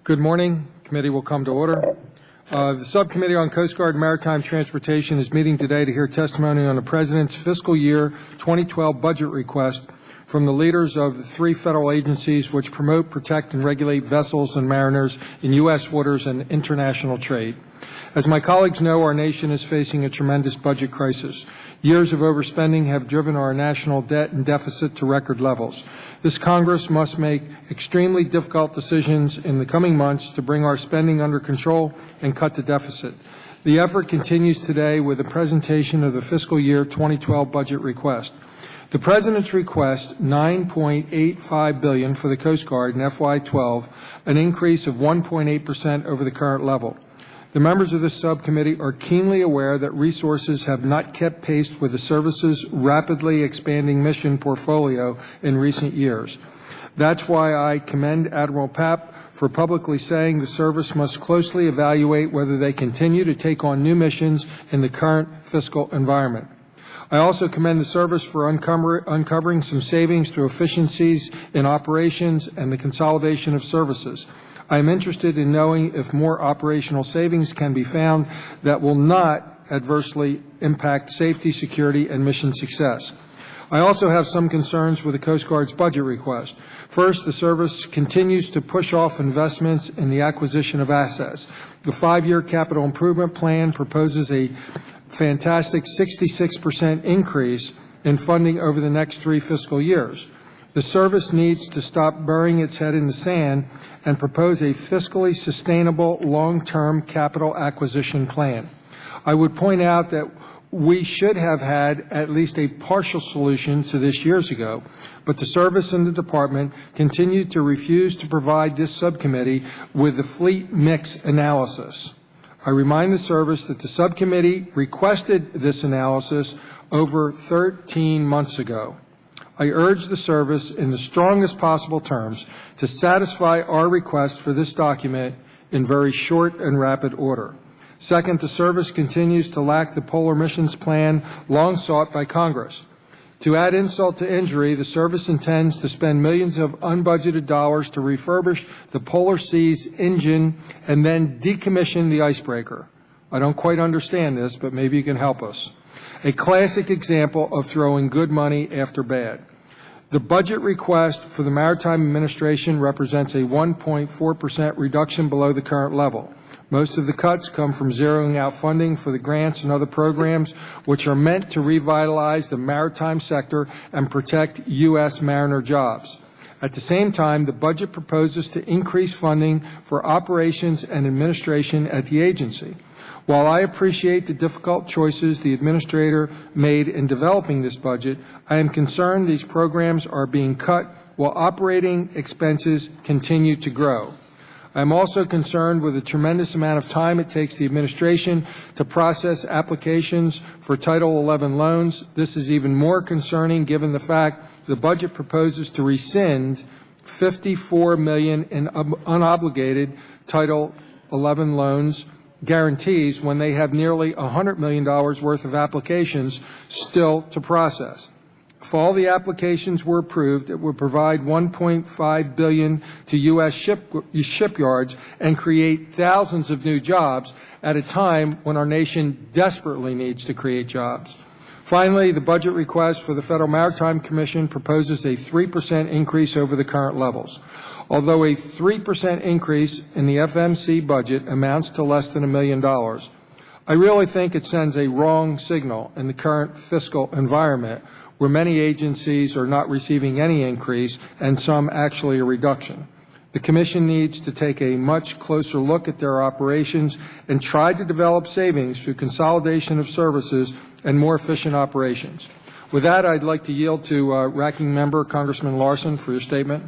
Good morning. Committee will come to order. The Subcommittee on Coast Guard and Maritime Transportation is meeting today to hear testimony on the President's fiscal year 2012 budget request from the leaders of the three federal agencies which promote, protect, and regulate vessels and mariners in U.S. waters and international trade. As my colleagues know, our nation is facing a tremendous budget crisis. Years of overspending have driven our national debt and deficit to record levels. This Congress must make extremely difficult decisions in the coming months to bring our spending under control and cut the deficit. The effort continues today with the presentation of the fiscal year 2012 budget request. The President's request, $9.85 billion for the Coast Guard in FY12, an increase of 1.8% over the current level. The members of this subcommittee are keenly aware that resources have not kept pace with the service's rapidly expanding mission portfolio in recent years. That's why I commend Admiral Papp for publicly saying the service must closely evaluate whether they continue to take on new missions in the current fiscal environment. I also commend the service for uncovering some savings through efficiencies in operations and the consolidation of services. I am interested in knowing if more operational savings can be found that will not adversely impact safety, security, and mission success. I also have some concerns with the Coast Guard's budget request. First, the service continues to push off investments in the acquisition of assets. The 5-year capital improvement plan proposes a fantastic 66% increase in funding over the next 3 fiscal years. The service needs to stop burying its head in the sand and propose a fiscally sustainable long-term capital acquisition plan. I would point out that we should have had at least a partial solution to this years ago, but the service and the department continued to refuse to provide this subcommittee with the fleet mix analysis. I remind the service that the subcommittee requested this analysis over 13 months ago. I urge the service in the strongest possible terms to satisfy our request for this document in very short and rapid order. Second, the service continues to lack the polar missions plan long sought by Congress. To add insult to injury, the service intends to spend millions of unbudgeted dollars to refurbish the Polar Sea's engine and then decommission the icebreaker. I don't quite understand this, but maybe you can help us. A classic example of throwing good money after bad. The budget request for the Maritime Administration represents a 1.4% reduction below the current level. Most of the cuts come from zeroing out funding for the grants and other programs which are meant to revitalize the maritime sector and protect U.S. mariner jobs. At the same time, the budget proposes to increase funding for operations and administration at the agency. While I appreciate the difficult choices the administrator made in developing this budget, I am concerned these programs are being cut while operating expenses continue to grow. I am also concerned with the tremendous amount of time it takes the administration to process applications for Title 11 loans. This is even more concerning given the fact the budget proposes to rescind $54 million in unobligated Title 11 loans guarantees when they have nearly $100 million worth of applications still to process. If all the applications were approved, it would provide $1.5 billion to U.S. shipyards and create thousands of new jobs at a time when our nation desperately needs to create jobs. Finally, the budget request for the Federal Maritime Commission proposes a 3% increase over the current levels. Although a 3% increase in the FMC budget amounts to less than $1 million, I really think it sends a wrong signal in the current fiscal environment where many agencies are not receiving any increase and some actually a reduction. The Commission needs to take a much closer look at their operations and try to develop savings through consolidation of services and more efficient operations. With that, I'd like to yield to Ranking Member Congressman Larson for your statement.